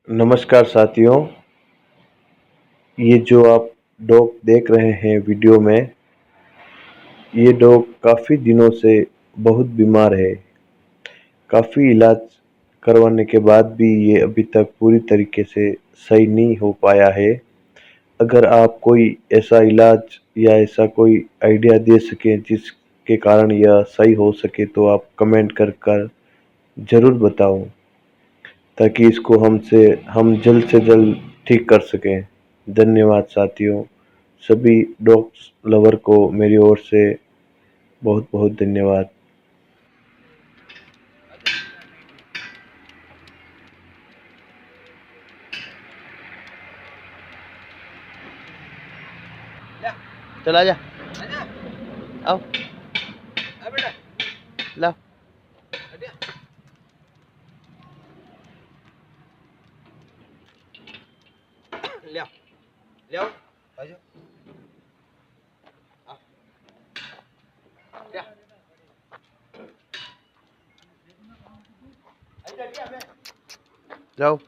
नमस्कार साथियों, ये जो आप डॉग देख रहे हैं वीडियो में, ये डॉग काफ़ी दिनों से बहुत बीमार है। काफ़ी इलाज करवाने के बाद भी ये अभी तक पूरी तरीके से सही नहीं हो पाया है। अगर आप कोई ऐसा इलाज या ऐसा कोई आइडिया दे सकें जिसके कारण यह सही हो सके तो आप कमेंट कर ज़रूर बताओ, ताकि इसको हम जल्द से जल्द ठीक कर सकें। धन्यवाद साथियों, सभी डॉग्स लवर को मेरी ओर से बहुत बहुत धन्यवाद। चल आजा, आओ लाओ। ले आओ, ले आओ, आजा, आओ, क्या? जाओ।